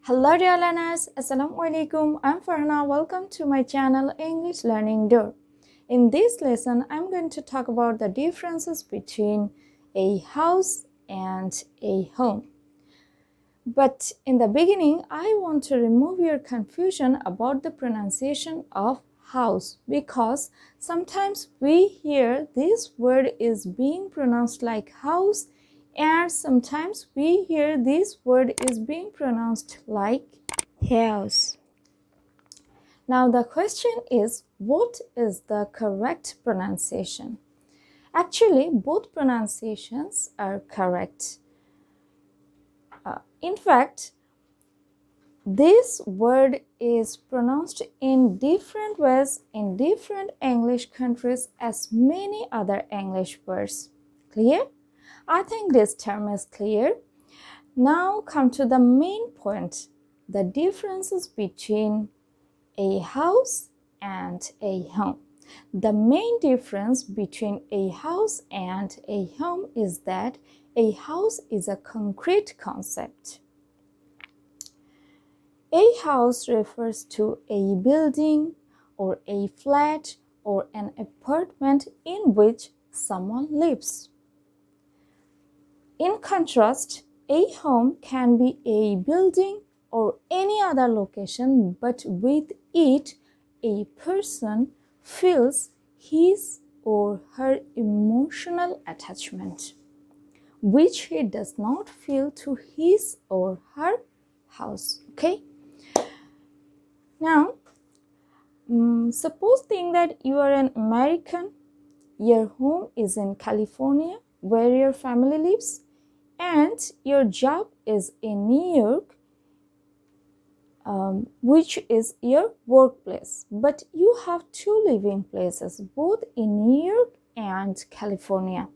Hello dear learners, Assalamu alaikum. I'm Farhana. Welcome to my channel English Learning Door. In this lesson, I'm going to talk about the differences between a house and a home. But in the beginning, I want to remove your confusion about the pronunciation of house because sometimes we hear this word is being pronounced like house and sometimes we hear this word is being pronounced like house. Now the question is, what is the correct pronunciation? Actually, both pronunciations are correct. In fact, this word is pronounced in different ways in different English countries as many other English words. Clear? I think this term is clear. Now come to the main point, the differences between a house and a home. The main difference between a house and a home is that a house is a concrete concept. A house refers to a building or a flat or an apartment in which someone lives. In contrast, a home can be a building or any other location, but with it, a person feels his or her emotional attachment, which he does not feel to his or her house. Okay? Now, suppose think that you are an American, your home is in California, where your family lives, and your job is in New York, which is your workplace. But you have two living places, both in New York and California.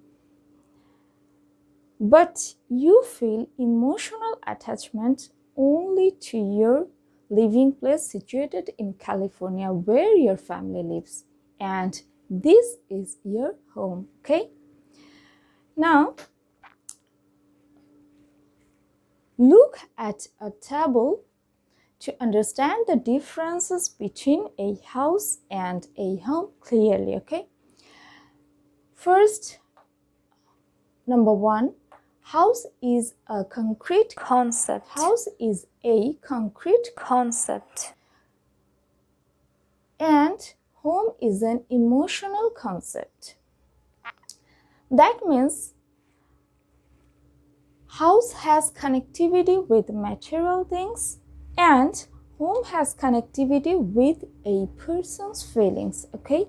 But you feel emotional attachment only to your living place situated in California, where your family lives. And this is your home, okay? Now, look at a table to understand the differences between a house and a home clearly, okay? First, number one, house is a concrete concept. House is a concrete concept. And home is an emotional concept. That means house has connectivity with material things and home has connectivity with a person's feelings, okay?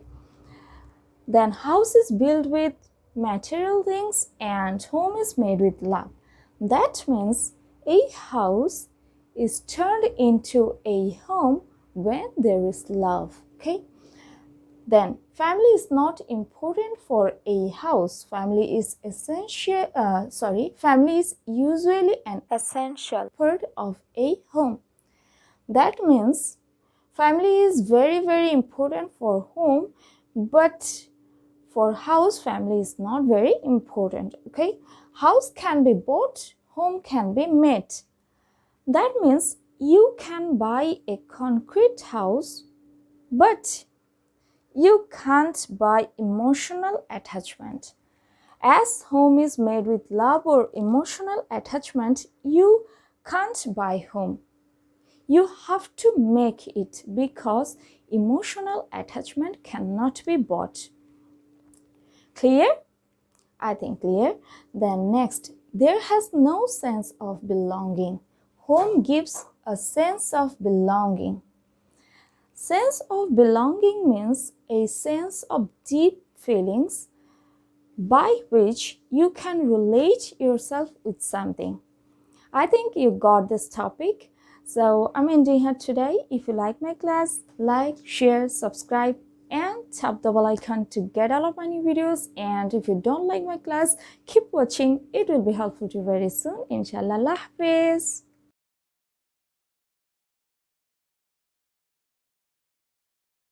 Then house is built with material things and home is made with love. That means a house is turned into a home when there is love, okay? Then family is not important for a house. Family is usually an essential part of a home. That means family is very important for home, but for house, family is not very important, okay? House can be bought, home can be made. That means you can buy a concrete house, but you can't buy emotional attachment. As home is made with love or emotional attachment, you can't buy home. You have to make it because emotional attachment cannot be bought. Clear? I think clear. Then next, there has no sense of belonging. Home gives a sense of belonging. Sense of belonging means a sense of deep feelings by which you can relate yourself with something. I think you got this topic. So I'm ending here today. If you like my class, like, share, subscribe, and tap the bell icon to get all of my new videos. And if you don't like my class, keep watching. It will be helpful to you very soon. Inshallah. Allah Hafiz.